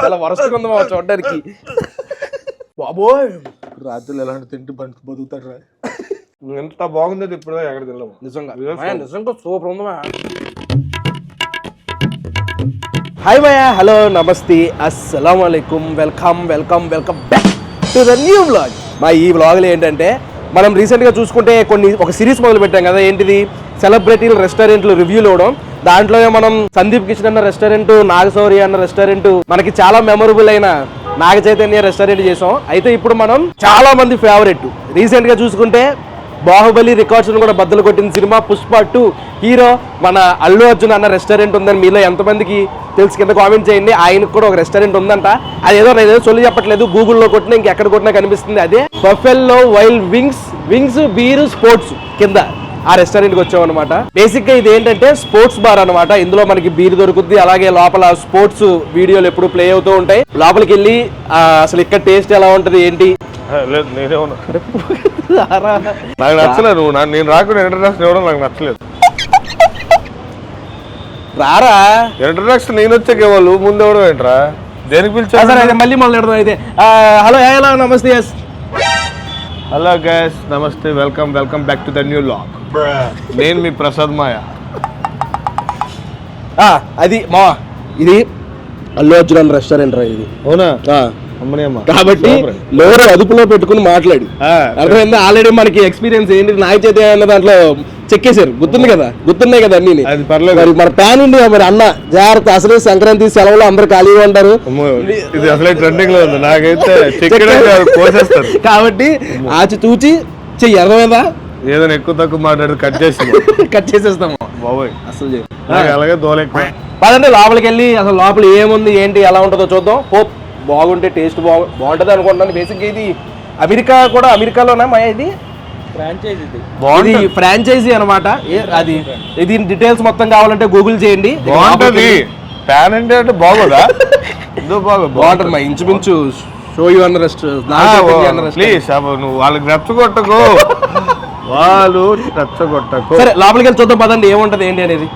చాలా వరస్ట్గా ఉంది మామ చూడడానికి. బాబోయ్ రాత్రులు ఎలాంటి తింటూ బతుకుతాడు రా. ఎంత బాగుందో ఇప్పుడు ఎక్కడ తినలేము. నిజంగా సూపర్ ఉంది. హాయ్ భయ్యా, హలో, నమస్తే, అస్సలం వాలేకుమ్, welcome back to the new vlog. మా ఈ వ్లాగ్లో ఏంటంటే మనం రీసెంట్గా చూసుకుంటే ఒక సిరీస్ మొదలు పెట్టాం కదా, ఏంటిది సెలబ్రిటీలు రెస్టారెంట్లు రివ్యూలు ఇవ్వడం. దాంట్లో మనం సందీప్ కిచెన్ అన్న రెస్టారెంట్, నాగశౌర్య అన్న రెస్టారెంట్, మనకి చాలా మెమొరబుల్ అయిన నాగ చైతన్య రెస్టారెంట్ చేసాం. అయితే ఇప్పుడు మనం చాలా మంది ఫేవరెట్ రీసెంట్గా చూసుకుంటే బాహుబలి రికార్డ్స్ను కూడా బద్దలు కొట్టిన సినిమా పుష్ప 2 హీరో మన అల్లు అర్జున్ అన్న రెస్టారెంట్ ఉందని మీలో ఎంతమందికి తెలుసు కింద కామెంట్ చేయండి. ఆయనకు కూడా ఒక రెస్టారెంట్ ఉందంట. అదేదో నేనేదో చొల్లి చెప్పట్లేదు, గూగుల్లో కొట్టినా ఇంకెక్కడ కొట్టినా కనిపిస్తుంది. అదే buffalo wild wings beer sports కింద ఆ రెస్టారెంట్కి వచ్చాం అనమాట. బేసిక్గా ఇది ఏంటంటే స్పోర్ట్స్ బార్ అనమాట. ఇందులో మనకి బీర్ దొరుకుతుంది, అలాగే లోపల స్పోర్ట్స్ వీడియోలు ఎప్పుడు ప్లే అవుతూ ఉంటాయి. లోపలికి వెళ్ళి అసలు ఇక్కడ టేస్ట్ ఎలా ఉంటుంది ఏంటి లేదు నేనే ఉన్నా. నాకు నచ్చలేదు, నేను రాకుండా ఇంట్రడక్షన్ ఇవ్వడం నాకు నచ్చలేదు. రారా ఇంట్రడక్షన్ నేను వచ్చాకే వాళ్ళు ముందు ఇవ్వడం ఏంట్రా, దేనికి పిలిచారు? అయితే మళ్ళీ మొదలు పెడదాం. అయితే హలో నమస్తే. హలో గైస్, నమస్తే, welcome back to the new vlog. నేను మీ ప్రసాద్ మాయ. అది మా ఇది అల్లు అర్జున్ రెస్టారెంట్ రా ఇది. అవునా? కాబట్టి నోరు అదుపులో పెట్టుకుని మాట్లాడి అర్థమైందా? ఆల్రెడీ మనకి ఎక్స్పీరియన్స్ ఏంటి, నాగ చైతన్య అన్న దాంట్లో చెక్కేశారు, గుర్తున్నాయి కదా అన్ని. మరి మన ప్యాన్ ఇండియా, మరి అన్న జాగ్రత్త, అసలే సంక్రాంతి సెలవులు అందరు ఖాళీగా ఉంటారు. ఇది అసలే ట్రెండింగ్ లో ఉంది, నాకైతే కాబట్టి ఆచి తూచి చెయ్యి, అర్థమైందా? ఏదైనా ఎక్కువ తక్కువ మాట్లాడి కట్ చేసేస్తాము బాబోయ్. అసలు అలాగే దోలెక్కువ. పదండి లోపలికి వెళ్ళి అసలు లోపల ఏముంది ఏంటి ఎలా ఉంటుందో చూద్దాం. హోప్ బాగుంటే టేస్ట్ బాగుంటుంది అనుకుంటున్నాను. బేసిక్గా ఇది అమెరికాలోనా మా ఇది ఫ్రాంచైజీ అనమాట. అది ఇది డీటెయిల్స్ మొత్తం కావాలంటే గూగుల్ చేయండి. బాగుంటుంది. ప్యాన్ ఇండియా అంటే బాగోదా? బాగుంటుంది మా ఇంచుమించు షో యూ అన్న రెస్టారెంట్. ప్లీజ్ నువ్వు వాళ్ళకి రెచ్చగొట్టకు, వాళ్ళు రెచ్చగొట్టకు. సరే లోపలికి వెళ్ళి చూద్దాం పదండి ఏముంటది ఏంటి అనేది.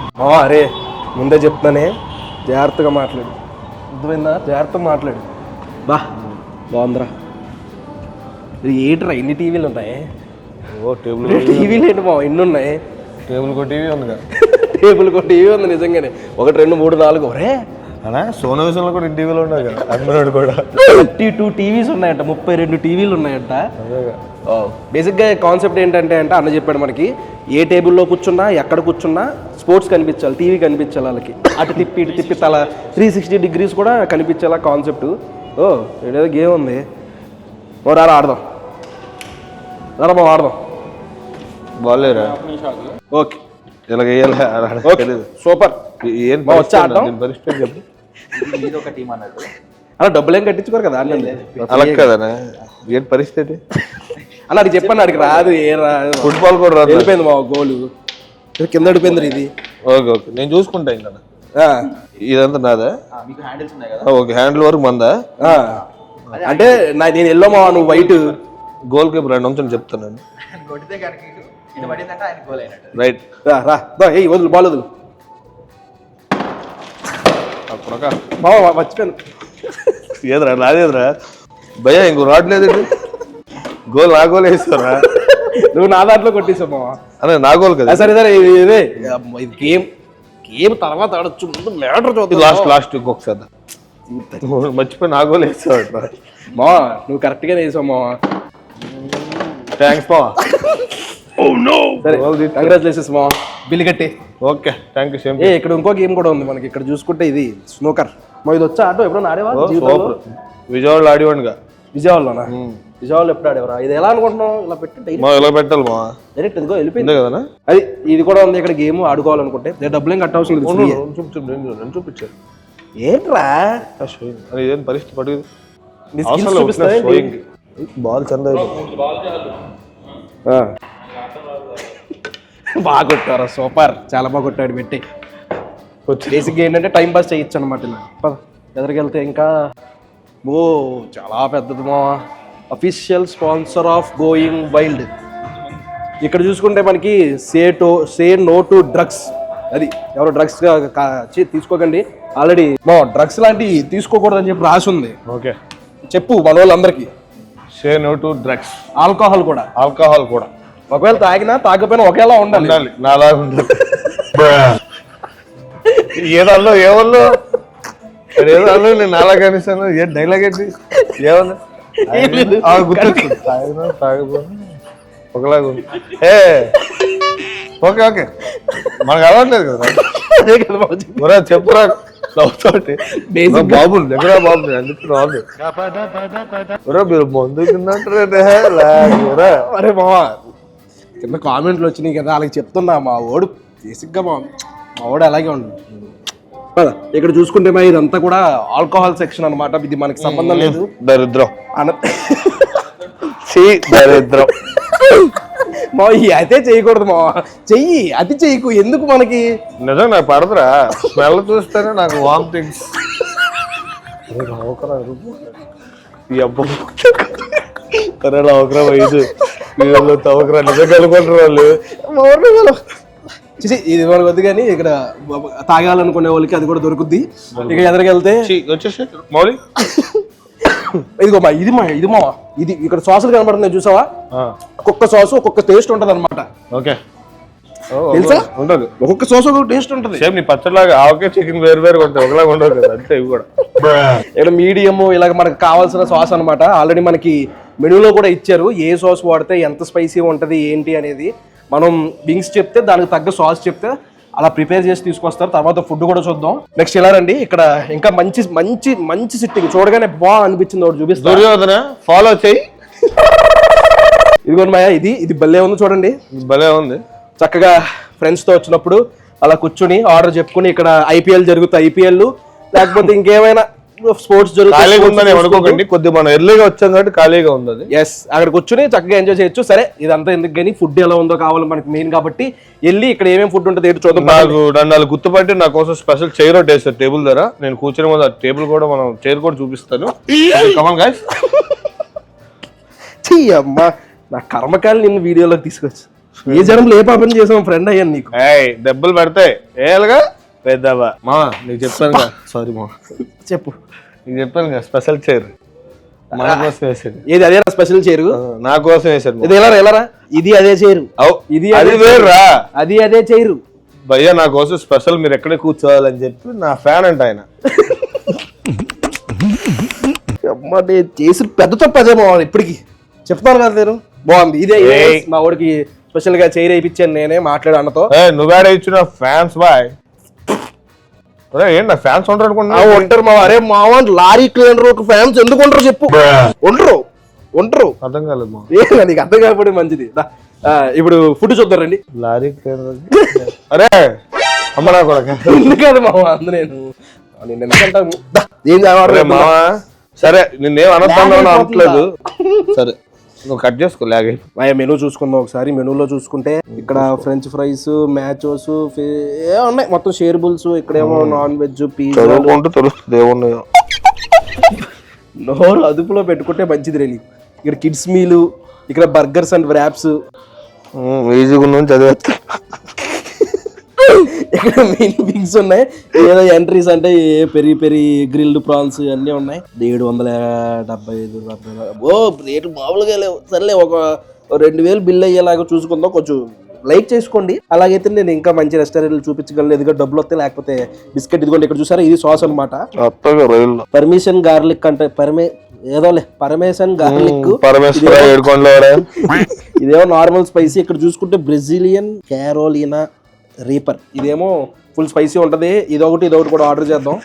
అరే ముందే చెప్తానే, జాగ్రత్తగా మాట్లాడు, అర్థమైందా? జాగ్రత్తగా మాట్లాడు. బాగుందిరా. ఇది ఏంట్రా ఇన్ని టీవీలు ఉన్నాయి? టీవీలు ఏంటి బావ ఎన్ని ఉన్నాయి? టేబుల్ టీవీ ఉంది కదా. టేబుల్ టీవీ ఉంది నిజంగానే. 1 2 3 4 ఒరే అలా సోనీ విషయంలో కూడా ఇన్ని టీవీలు ఉన్నాయి కదా. అందరూ కూడా 32 టీవీస్ ఉన్నాయంట, 32 టీవీలు ఉన్నాయంట. బేసిక్గా కాన్సెప్ట్ ఏంటంటే అన్న చెప్పాడు మనకి, ఏ టేబుల్లో కూర్చున్నా ఎక్కడ కూర్చున్నా స్పోర్ట్స్ కనిపించాలి, టీవీ కనిపించాలి వాళ్ళకి. అటు తిప్పి ఇటు తిప్పి తల 360 డిగ్రీస్ కూడా కనిపించేలా కాన్సెప్ట్. ఏదో గేమ్ ఉంది, రారా ఆడదాం, ఆడదాం. బాగాలేరా? ఓకే ఇలాగ సూపర్. ఏం వచ్చా ఆడటం? పరిస్థితి చెప్పు. అలా డబ్బులు ఏం కట్టించుకోరు కదా అలా కదా. ఏం పరిస్థితి అలా అది చెప్పండి, అడిగి రాదు. ఫుట్బాల్ కూడా రాదు. వెళ్ళిపోయింది మా గోలు కింద పడిపోయింది ఇది. ఓకే నేను చూసుకుంటా. ఇంకా ఇదంతా నాదా? ఓకే, హ్యాండిల్ వరకు మందా? అంటే నేను ఎల్లో మా, నువ్వు వైట్. గోల్ కీపర్ 2 నిమిషాలు చెప్తాను. రైట్ వదులు బాల్ వదులు. మర్చిపోయాను. ఏదరా నాదేదిరా భయ్యా, ఇంకో రావట్లేదు. గోల్ నా గోల్ వేస్తారా? నువ్వు నా దాంట్లో కొట్టేసావు మావా. అదే నా గోల్ కదా. సరే ఇదే గేమ్ తర్వాత ఆడొచ్చు, ముందు మ్యాటర్ చూద్దాం. లాస్ట్ ఇంకొకసారి మర్చిపోయి నా గోల్ వేస్తావు మావా. నువ్వు కరెక్ట్ గానే వేసావు మావా. థ్యాంక్స్ మావా. కంగ్రాచులేషన్స్ మావా. బిల్లు కట్టి. Okay thank you. సేమ్. ఇక్కడ ఇంకో గేమ్ కూడా ఉంది మనకి. ఇక్కడ చూసుకుంటే ఇది స్నూకర్. ఇది వచ్చా ఆటో ఎప్పుడైనా ఆడేవా? విజయవాడలో ఆడివాడుగా. విజయవాడలోనా? విజయవాడలో ఎప్పుడు ఆడేవరా? ఇది ఎలా అనుకుంటున్నావు? ఇలా పెట్టి ఇలా పెట్టాలి మా డైరెక్ట్ ఇదిగో వెళ్ళిపోయింది కదా. అది ఇది కూడా ఉంది ఇక్కడ గేమ్ ఆడుకోవాలనుకుంటే. డబ్బులు ఏం కట్టవలసిన లేదు. చూపించారు ఏంట్రా ఏం పరిస్థితి పడుతుంది. బాల్ చంద బాగా కొట్టారా? సూపర్, చాలా బాగా కొట్టాడు పెట్టి. బేసిక్గా ఏంటంటే టైం పాస్ చేయొచ్చు అనమాట. ఇలా ఎదురుకి వెళ్తే ఇంకా చాలా పెద్దది మా. Official sponsor of going wild. ఇక్కడ చూసుకుంటే మనకి సే నో టు డ్రగ్స్. అది ఎవరు డ్రగ్స్గా తీసుకోకండి, ఆల్రెడీ డ్రగ్స్ లాంటివి తీసుకోకూడదని చెప్పి రాసి ఉంది. ఓకే, చెప్పు మన వాళ్ళందరికీ. Say no to drugs. Alcohol కూడా. ఆల్కహాల్ కూడా ఒకవేళ తాగినా తాగకపోయినా ఒకేలా ఉండాలి. నాలా ఉండాలి. ఏదల్లో ఏమల్లో ఏదో నేను నాలా కనిస్తాను. ఏ డైలాగ్ ఏంటి ఏమన్నా గుర్తొచ్చు. తాగినా తాగపోయినా ఒకలాగా ఉంది. ఓకే ఓకే, మనకు అలవాట్లేదు కదా. చెప్పురా బాబు దగ్గర బాబు అందుకు రాదు. మీరు మందు కిందంటారా? అరే మావా, కింద కామెంట్లు వచ్చినాయి కదా వాళ్ళకి చెప్తున్నా. మా ఓడు బేసిక్గా మా ఓడు అలాగే ఉంటుంది. ఇక్కడ చూసుకుంటే మా ఇదంతా కూడా ఆల్కహాల్ సెక్షన్ అన్నమాట. ఇది మనకి సంబంధం లేదు. దరిద్రం దరిద్రం మా అదే చేయకూడదు మా. చెయ్యి అది చెయ్యకు, ఎందుకు మనకి. నిజం నాకు పడదురా, స్మెల్ చూస్తేనే నాకు వామిటింగ్స్. ఈ అబ్బా అవకరా ఐదు తవకరా నిజం కలుకుంటారు వాళ్ళు. ఇది మనకు వద్దు కానీ ఇక్కడ తాగాలనుకునే వాళ్ళకి అది కూడా దొరుకుద్ది. ఇక ఎదరికెళ్తే వచ్చేసి మౌలి ఇదిగో మా ఇది ఇక్కడ సాసులు కనబడుతున్నాయి చూసావా. ఒక్కొక్క సాసు ఒక్కొక్క టేస్ట్ ఉంటది అనమాట. ఓకే, తెలుసా? ఉండదు. ఒక్కొక్క సాసు ఒక్కొక్క టేస్ట్ ఉంటది. సేమ్ నీ పచ్చడిలాగా ఆవకే చికెన్ వేరు వేరు ఉంటాయి, ఒకలాగా ఉండదు కదా. అంతే ఇవి కూడా ఇక్కడ మీడియం ఇలాగ మనకు కావాల్సిన సాస్ అనమాట. ఆల్రెడీ మనకి మెనూలో కూడా ఇచ్చారు ఏ సాస్ వాడితే ఎంత స్పైసీ ఉంటది ఏంటి అనేది. మనం వింగ్స్ చెప్తే దానికి తగ్గ సాస్ చెప్తే అలా ప్రిపేర్ చేసి తీసుకొస్తారు. తర్వాత ఫుడ్ కూడా చూద్దాం. నెక్స్ట్ ఇలా రండి, ఇక్కడ ఇంకా మంచి మంచి మంచి సిట్టింగ్ చూడగానే బాగా అనిపించింది. ఒకటి చూపిస్తాను, ఫాలో చేయి. ఇదిగోండి మాయా, ఇది భలే ఉంది చూడండి. భలే ఉంది. చక్కగా ఫ్రెండ్స్ తో వచ్చినప్పుడు అలా కూర్చుని ఆర్డర్ చెప్పుకుని ఇక్కడ ఐపీఎల్ జరుగుతాయి, ఐపీఎల్ లేకపోతే ఇంకేమైనా స్పోర్ట్స్ జరుగుతుంది అనుకోకండి. కొద్దిగా మనం ఎర్లీగా వచ్చాం కాబట్టి ఖాళీగా ఉంది. ఎస్, అక్కడ కూర్చుని చక్కగా ఎంజాయ్ చేయొచ్చు. సరే ఇదంతా ఎందుకు కానీ ఫుడ్ ఎలా ఉందో కావాలి మనకి మెయిన్ కాబట్టి వెళ్ళి ఇక్కడ ఏమేమి ఫుడ్ ఉంటుంది ఏంటి చూద్దాం. నాకు నన్ను గుర్తుపట్టి నా కోసం స్పెషల్ చైర్ ఒకటి వేస్తారు టేబుల్ దగ్గర. నేను కూర్చునే ముందు ఆ టేబుల్ కూడా మనం చైర్ కూడా చూపిస్తాను. Come on guys. అమ్మా నా కర్మకాయలు నిన్ను వీడియోలోకి తీసుకొచ్చు. ఏ జనంలో ఏ పాపం చేసాం ఫ్రెండ్ అయ్యాను నీకు. దెబ్బలు పడతాయి ఏలుగా పెద్దవా. మా నీకు చెప్పాను, సారీ మా చెప్పు. నీకు చెప్పాను కదా స్పెషల్ చైర్ మన కోసం వేసాడు. ఏది అదే స్పెషల్ చైర్ నా కోసం వేసాడు. ఇది ఎలా ఇది అదే చైరు, ఇది అది వేరురా, అది అదే చైరు. భయ్యా నా కోసం స్పెషల్ మీరు ఎక్కడే కూర్చోవాలని చెప్పి నా ఫ్యాన్ అంట ఆయన. చేసి పెద్ద తప్పు అదే మా ఇప్పటికి చెప్తాను కదా నేను. బాగుంది ఇదే మా వాడికి స్పెషల్ గా చైర్ వేయించాను నేనే మాట్లాడు అన్నతో. నువ్వేడ ఇచ్చిన ఫ్యాన్స్ బాయ్. ఏంటి నా ఫ్యాన్స్ ఉంటారు అనుకుంటా. ఉంటారు మా. అరే మావా లారీ క్లీనర్ ఫ్యాన్స్ ఎందుకు ఉంటారు చెప్పు. ఉంటారు అర్థం కాలేదు మా. నీకు అర్థం కాకపోతే మంచిది. ఇప్పుడు ఫుడ్ చూద్దాం రండి. లారీ క్లీనర్ అరే అమ్మనా కూడా కాదు మావా, అందు నేను ఏం మావా. సరే నిన్నేం అనొద్దాను అనట్లేదు. సరే నువ్వు కట్ చేసుకో. మెనూ చూసుకుందాం ఒకసారి. మెనూలో చూసుకుంటే ఇక్కడ ఫ్రెంచ్ ఫ్రైస్, మ్యాచోస్ ఉన్నాయి మొత్తం, షేర్బుల్స్. ఇక్కడేమో నాన్ వెజ్, పిజ్జా. నోరు అదుపులో పెట్టుకుంటే మంచిది రే నీకు. ఇక్కడ కిడ్స్ మీలు, ఇక్కడ బర్గర్స్ అండ్ వ్రాప్స్. ఈజీగా చదివేస్తా. ఇక్కడ మెయిన్ వింగ్స్ ఉన్నాయి. ఏదో ఎంట్రీస్ అంటే పెరి పెరి గ్రిల్డ్ ప్రాన్స్ అన్నీ ఉన్నాయి. 775. ఓ రేటు మామూలుగా లేవు. సర్లే ఒక 2000 బిల్ అయ్యేలాగా చూసుకుందాం. కొంచెం లైక్ చేసుకోండి. అలాగైతే నేను ఇంకా మంచి రెస్టారెంట్లు చూపించగలను. ఎదుగా డబ్బులు వస్తే, లేకపోతే బిస్కెట్. ఇదిగోండి ఇక్కడ చూసారా, ఇది సాస్ అనమాట. పర్మిషన్ గార్లిక్ అంటే ఏదోలే పరమేశన్ గార్లిక్. ఇదేమో నార్మల్ స్పైసీ. ఇక్కడ చూసుకుంటే బ్రెజిలియన్ క్యారోలినా రీపర్. ఇదేమో ఫుల్ స్పైసీ ఉంటది. ఇదొకటి కూడా ఆర్డర్ చేద్దాం.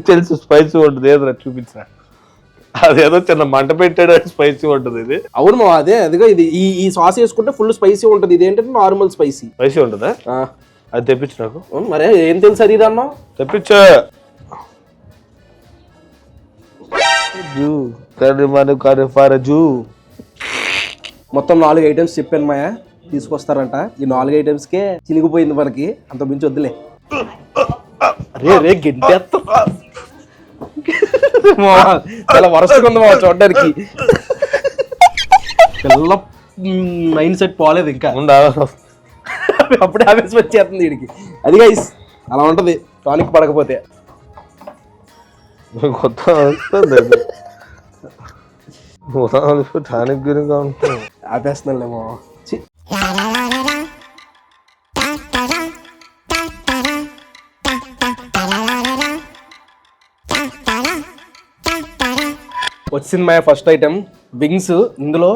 తెలుసు స్పైసీ ఉంటుంది. ఏదో చూపించా, అదేదో చిన్న మంట పెట్టాడు స్పైసీ ఉంటుంది. ఇది అవును మా, అదిగా ఇది ఈ సాస్ వేసుకుంటే ఫుల్ స్పైసీ ఉంటుంది. ఇది ఏంటంటే నార్మల్ స్పైసీ. స్పైసీ ఉంటుందా? అది తెప్పించు నాకు. మరే ఏం తెలుసు అది అన్నా. తెప్పించా. మొత్తం 4 ఐటమ్స్ చెప్పాను మాయా, తీసుకొస్తారంట. ఈ 4 ఐటమ్స్కే చినిగిపోయింది మనకి. అంత మించి వద్దులే. రే గిడ్డెత్త చాలా వరస్ట్గా ఉంది మా చూడడానికి. పిల్ల మైండ్ సెట్ పోలేదు ఇంకా. అప్పుడే ఆవేశం వచ్చేస్తుంది వీడికి. అది గైస్ అలా ఉంటది. టానిక్ పడకపోతే కొత్త వస్తుంది టానిక్ గిరిగా ఉంటుంది. ఆపేస్తున్నాలేమో. వచ్చింది మా ఫస్ట్ ఐటెం వింగ్స్. ఇందులో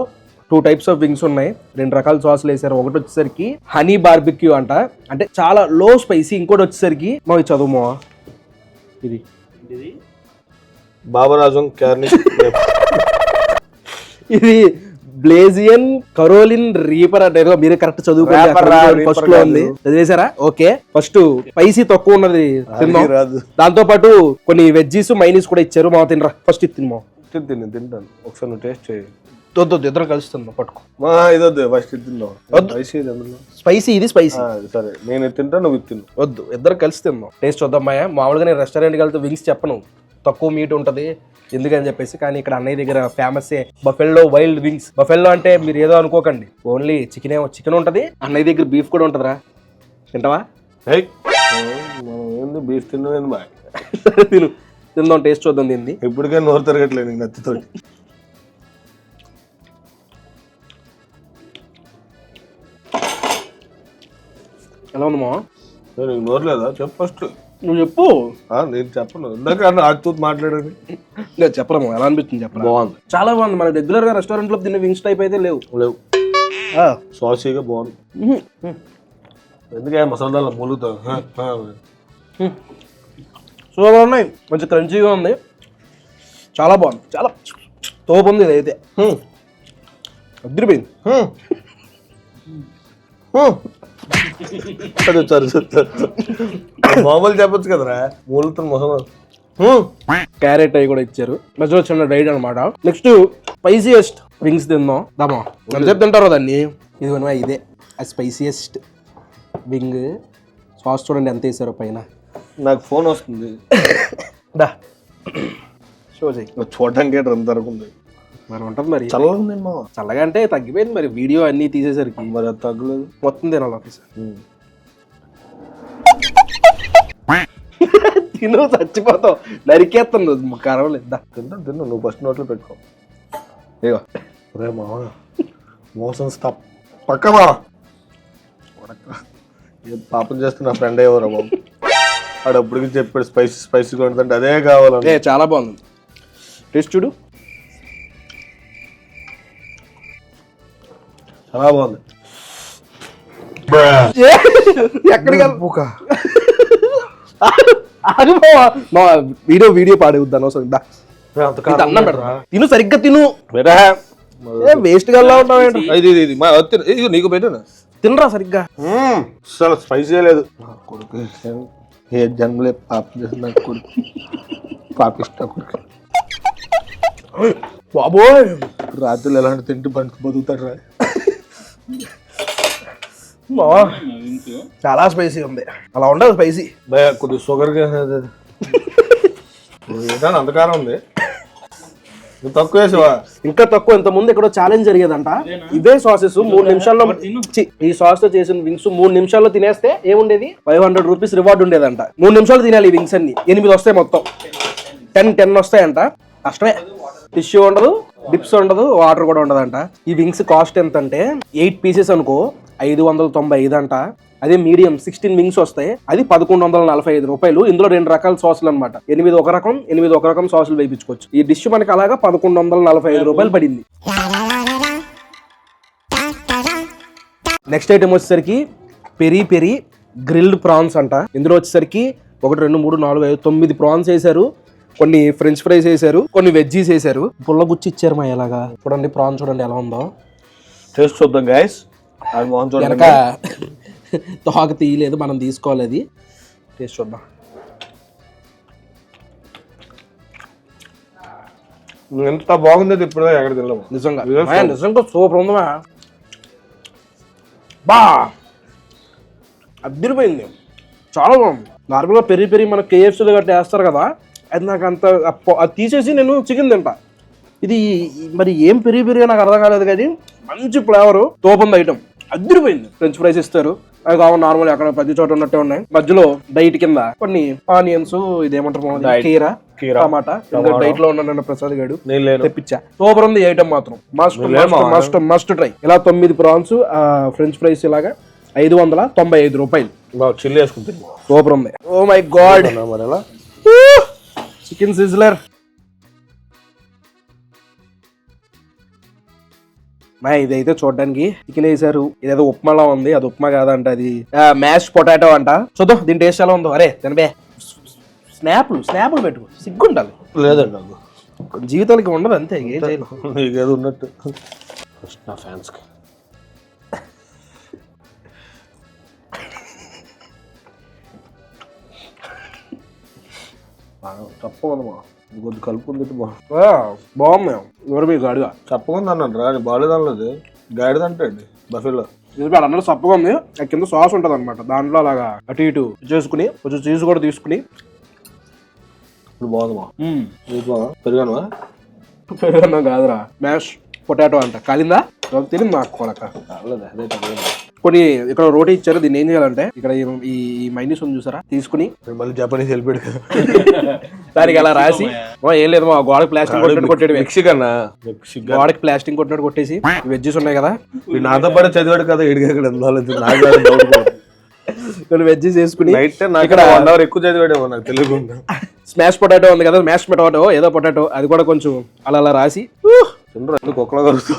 2 types ఆఫ్ వింగ్స్ ఉన్నాయి. 2 రకాల సాసులు వేసారు. ఒకటి వచ్చేసరికి హనీ బార్బిక్యూ అంట, అంటే చాలా లో స్పైసీ. ఇంకోటి వచ్చేసరికి మా చదువు మా ఇది బాబరాజం కార్నిక్. ఇది బ్లేజియన్ కరోలిన్ రీపర్ అంటే ఏదో మీరే కరెక్ట్ చదువుకోండి. ఫస్ట్ లో ఉంది చదివేశారా? ఓకే, ఫస్ట్ స్పైసీ తక్కువ ఉన్నది తిందాం. దాంతో పాటు కొన్ని వెజ్జీస్ మైనీస్ కూడా ఇచ్చారు. మా తినరా ఫస్ట్ ఇది తినమా. తింటాను ఒకసారి, నువ్వు టేస్ట్ చేయి. వద్దు ఇద్దరు కలుస్తుందా పట్టుకో. ఇది వద్దు, ఫస్ట్ తిందాం. స్పైసీ ఇది స్పైసీ. సరే నేను తింటా, నువ్వు తిను. వద్దు ఇద్దరు కలిసి తిందాం. టేస్ట్ వద్దాం మాయ. మామూలుగా నేను రెస్టారెంట్కి వెళ్తే వింగ్స్ చెప్పను, తక్కువ మీట్ ఉంటుంది ఎందుకని చెప్పేసి. కానీ ఇక్కడ అన్నయ్య దగ్గర famous buffalo wild wings. Buffalo అంటే మీరు ఏదో అనుకోకండి, ఓన్లీ చికెన్ ఉంటుంది. అన్నయ్య దగ్గర బీఫ్ కూడా ఉంటుందిరా, తింటావా? మనం ఏంది బీఫ్ తిన్నాను బాయ్. తిను, తిందాం, టేస్ట్ చూద్దాం దీన్ని. ఇప్పటికే నోరు తిరగట్లేదు నీకు నచ్చితోటి. ఎలా ఉంది మా? నీకు నోరు లేదా? చెప్పు ఫస్ట్. నువ్వు చెప్పు. నేను చెప్పను, ఇందాక ఆడుతూ మాట్లాడేది. లేదు చెప్పలేము, ఎలా అనిపిస్తుంది చెప్పరా? బాగుంది, చాలా బాగుంది. మన రెగ్యులర్ గా రెస్టారెంట్ లో తిన్న వింగ్స్ టైప్ అయితే లేవు. సాసీగా బాగుంది. ఎందుకే మసాలా మూలుగుతావు. సూపర్ ఉన్నాయి, కొంచెం క్రంచీగా ఉంది, చాలా బాగుంది, చాలా తోపు ఉంది. ఇది అయితే అదిరిపోయింది. మామూలు చెప్పచ్చు కదరా, మూలతో మసాలా. క్యారెట్ అవి కూడా ఇచ్చారు. మధ్యలో చిన్న డైట్ అనమాట. నెక్స్ట్ స్పైసియస్ట్ వింగ్స్ తిందాం దామా. ఎంతసేపు తింటారో దాన్ని. ఇది ఇదే స్పైసియస్ట్ వింగ్. సాస్ చూడండి ఎంత వేసారో పైన. నాకు ఫోన్ వస్తుంది, దా షో చేయి. చూడడానికి ఎంత ఉంది మరి ఉంటుంది. మరి చల్లగా ఉంది మా. చల్లగా అంటే తగ్గిపోయింది మరి, వీడియో అన్ని తీసేసరికి. మరి అది తగ్గలేదు, మొత్తం తినాలి ఆఫీసర్. తిను చచ్చిపోతావు, నరికేస్తాను కరవలేదు. తిన్నా నువ్వు ఫస్ట్ నోట్లో పెట్టుకో. ఇగో రే మామ, మోసం పక్కమా పాపం చేస్తున్న ఫ్రెండ్ ఎవరా బాబు. ఆడు అప్పటికి చెప్పాడు స్పైసీగా ఉంటుందంటే అదే కావాలని. చాలా బాగుంది, టేస్ట్ చూడు. చాలా బాగుంది. ఎక్కడికి వీడియో పాడేవద్దు అనవసరం. అన్నం పెడతా, తిను సరిగ్గా తిను. వేస్ట్ గా ఉంటావు. నీకు పెట్టాను, తినరా సరిగ్గా. అసలు స్పైసీ లేదు. కొడుకు ఏ జన్మలే పాపం చేసిన కొడుకు, పాపిస్తా కొడుకు. బాబోయ్, రాత్రులు ఎలాంటి తింటూ బండి బతుకుతాడు రా. చాలా స్పైసీ ఉంది, అలా ఉండదు స్పైసీ. కొద్దిగా షుగర్గా అంతకారం ఉంది. తక్కువ వేసావా? ఇంకా తక్కువ. ఇంత ముందు ఇక్కడ ఛాలెంజ్ జరిగేదంట. ఇవే సాసెస్ 3 నిమిషాల్లో, ఈ సాస్ తో చేసిన వింగ్స్ 3 నిమిషాల్లో తినేస్తే ఏముండేది, 500 రూపీస్ రివార్డ్ ఉండేదంట. 3 నిమిషాలు తినాలి ఈ వింగ్స్ అన్ని. 8 వస్తాయి మొత్తం, 10 వస్తాయంట. కష్టమే, టిష్యూ ఉండదు, డిప్స్ ఉండదు, వాటర్ కూడా ఉండదంట. ఈ వింగ్స్ కాస్ట్ ఎంత అంటే 8 పీసెస్ అనుకో 595 అంట. అదే మీడియం 16 వింగ్స్ వస్తాయి, అది 1145 రూపాయలు. ఇందులో 2 రకాల సాసులు అనమాట. 8 ఒక రకం సాసులు వేయించుకోవచ్చు. ఈ డిష్ మనకి అలాగా 1145 రూపాయలు పడింది. నెక్స్ట్ ఐటమ్ వచ్చేసరికి పెరి పెరి గ్రిల్డ్ ప్రాన్స్ అంట. ఇందులో వచ్చేసరికి 1 2 3 4 5 9 ప్రాన్స్ వేసారు. కొన్ని ఫ్రెంచ్ ఫ్రైస్ వేసారు, కొన్ని వెజ్జీస్ వేసారు. పుల్లగుచ్చి ఇచ్చారు మా. ఎలాగా చూడండి, ప్రాన్ చూడండి ఎలా ఉందో. టేస్ట్ చూద్దాం గైస్. వెనక తోక తీయలేదు, మనం తీసుకోవాలి. అది టేస్ట్ చూద్దాం. ఎంత బాగుంది ఇప్పుడు ఎక్కడ తినలేము. నిజంగా సూపర్ ఉందమ్మా. బా అద్దరిపోయింది, చాలా బాగుంది. నార్మల్గా పెరి పెరి మన కేఎఫ్సీలో గట్రా వేస్తారు కదా, అది నాకు అంత అది తీసేసి నేను చికెన్ తింటా. ఇది మరి ఏం పెరి పెరిగా నాకు అర్థం కాలేదు, కానీ మంచి ఫ్లేవరు, తోపుంది ఐటమ్, అద్దరిపోయింది. ఫ్రెంచ్ ఫ్రైస్ ఇస్తారు, అవి కావాలి నార్మల్ అక్కడ ప్రతి చోట ఉన్నట్టే ఉన్నాయి. మధ్యలో డైట్ కింద కొన్ని ఆనియన్స్, ఇదేమంటారు కీరా, టమాటా. డైట్ లో ఉన్నాను ప్రసాద్ గారు తెప్పించా. సూపర్ ఉంది ఐటమ్ మాత్రం. Must must try. ఇలా 9 ప్రాన్స్, ఫ్రెంచ్ ఫ్రైస్ ఇలాగా 595 రూపాయలు. చిల్లి వేసుకుంటుంది. సూపర్ ఉంది. Oh my God, chicken sizzler. ఇదైతే చూడడానికి చికెన్ వేసారు. ఇదేదో ఉప్మాలా ఉంది, అది ఉప్మా కాదంట, అది మ్యాష్ పొటాటో అంట. చూద్దాం దీని టేస్ట్ ఎలా ఉందో. అరే తినబే, స్నాప్లు పెట్టుకో, సిగ్గుండాలి. లేదండి నాకు జీవితానికి ఉండదు, అంతే ఏం చేయను. నీకేదో ఉన్నట్టు. ఫస్ట్ నా ఫ్యాన్స్కి తప్పకుండా కొద్ది కలుపుకుంది బాగుంది. ఎవరు మీ గాడిగా తప్పకుండా అన్నాడు రా, బాగాలేదన్నది గాడిదంటే అండి బఫెలో. అన్నది సప్పగా ఉంది. కింద సాస్ ఉంటది అనమాట, దాంట్లో అలాగా అటు ఇటు చేసుకుని కొంచెం చీజ్ కూడా తీసుకుని. ఇప్పుడు బాగుంది పెరిగాను. పెరుగన్నా కాదురా, మ్యాష్ పొటాటో అంట. కాలిందా తిని నాకు కొలక. కొన్ని ఇక్కడ రోటీ ఇచ్చారు. దీన్ని ఏం చేయాలంటే ఇక్కడ ఈ మైనీస్ ఉంది చూసారా, తీసుకుని మళ్ళీ జపనీస్ వెళ్ళిపోయాడు కదా, దానికి అలా రాసి ఏం లేదు మా గోడకి ప్లాస్టిక్ కొట్టినట్టు కొట్టాడు. మెక్సికన్ గోడకి ప్లాస్టిక్ కొట్టినట్టు కొట్టేసి వెజ్జెస్ ఉన్నాయి కదా, నాతో పాటు చదివాడు కదా ఇడిగా వెజ్జెస్ వేసుకుని ఇక్కడ 1 hour ఎక్కువ చదివాడేమో నాకు తెలియదు. స్మాష్ పొటాటో ఉంది కదా, మ్యాష్ పొటాటో ఏదో పొటాటో, అది కూడా కొంచెం అలా అలా రాసి కుక్కలో కలుగుతూ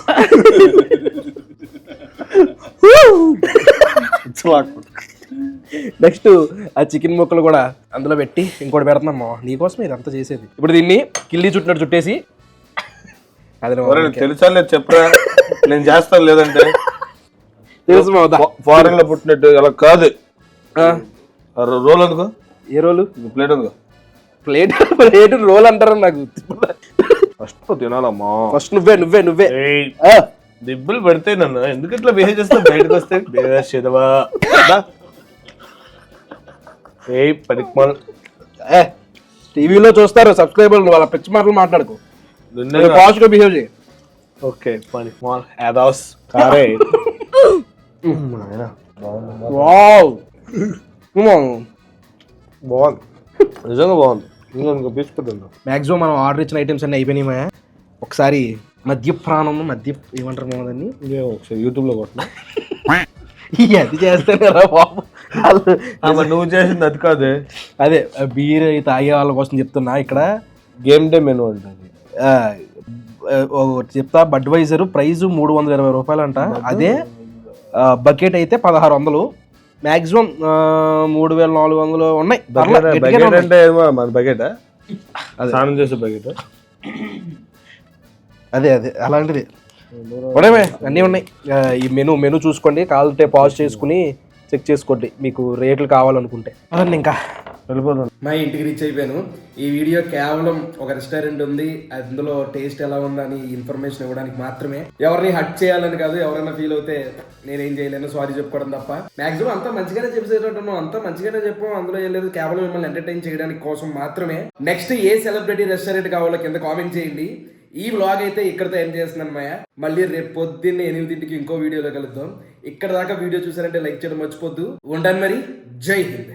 నెక్స్ట్ ఆ చికెన్ ముక్కలు కూడా అందులో పెట్టి ఇంకోటి పెడుతున్నామ్మా, నీకోసమే ఇదంతా చేసేది. ఇప్పుడు దీన్ని కిల్లి చుట్టినట్టు చుట్టేసి, అది తెలుసా లేదు చెప్పరా, నేను చేస్తాను లేదంటే తెలుసు ఫారెన్ లో పుట్టినట్టు అలా కాదు. రోల్ అందుకో, ఏ రోలు? ప్లేట్ అందుకో. ప్లేట్ రోల్ అంటారు నాకు. ఫస్ట్ తినాలమ్మా, ఫస్ట్ నువ్వే దిబ్బలు పెడితే నన్ను ఎందుకు ఇట్లా బిహేవ్ చేస్తా, బయటకు వస్తే చదవా టీవీలో చూస్తారు సబ్స్క్రైబర్లు, వాళ్ళ పిచ్చి మాటలు మాట్లాడుకో, పాజిటివ్ బిహేవ్ చేయి. ఓకే పనికిమాల్ యాదవ్స్ కారే. బాగుంది, నిజంగా బాగుంది. ఇంకా తీసుకుంటున్నా. మాక్సిమం మనం ఆర్డర్ ఇచ్చిన ఐటమ్స్ అన్ని అయిపోయినాయి. ఒకసారి మధ్య ప్రాణం ఏమంటారు దాన్ని, ఒకసారి యూట్యూబ్ లో కొట్టినా అది చేస్తాను బాబు. నువ్వు చేసింది అది కాదే, అదే బీర్ తాగే వాళ్ళ కోసం చెప్తున్నా. ఇక్కడ గేమ్ డే మెనూ ఉంటుంది చెప్తా. బడ్వైజర్ ప్రైస్ 320 రూపాయలు అంట. అదే బకెట్ అయితే 1600. మాక్సిమం 3400 ఉన్నాయి. బకెట్ అంటే మన బకెట్ స్నానం చేసే బకెట్, అదే అలాంటిది ఉన్నామే, అన్నీ ఉన్నాయి. ఈ మెనూ చూసుకోండి, కావాలంటే పాజ్ చేసుకుని చెక్ చేసుకోండి మీకు రేట్లు కావాలనుకుంటే. అదండి ఇంకా వెళ్ళిపోతాను. మా ఇంటికి రీచ్ అయిపోయాను. ఈ వీడియో కేవలం ఒక రెస్టారెంట్ ఉంది, అందులో టేస్ట్ ఎలా ఉందని ఇన్ఫర్మేషన్ ఇవ్వడానికి మాత్రమే. ఎవరిని హట్ చేయాలని కాదు, ఎవరైనా ఫీల్ అవుతే నేనేం చేయలేను, సారీ చెప్పుకోవడం తప్ప. మాక్సిమం అంతా మంచిగానే చెప్పేసేటట్టున్నాం, అంతా మంచిగానే చెప్పాం, అందులో ఏం లేదు. కేవలం మిమ్మల్ని ఎంటర్టైన్ చేయడానికి కోసం మాత్రమే. నెక్స్ట్ ఏ సెలబ్రిటీ రెస్టారెంట్ కావాలో కింద కామెంట్ చేయండి. ఈ వ్లాగ్ అయితే ఇక్కడతో ఎండ్ చేస్తున్నాను మాయ. మళ్ళీ రేపు పొద్దున్నే 8ంటికి ఇంకో వీడియోలో కలుద్దాం. ఇక్కడ దాకా వీడియో చూసారంటే లైక్ చేయడం మర్చిపోద్దు. ఉంటాను మరి, జై హింద్.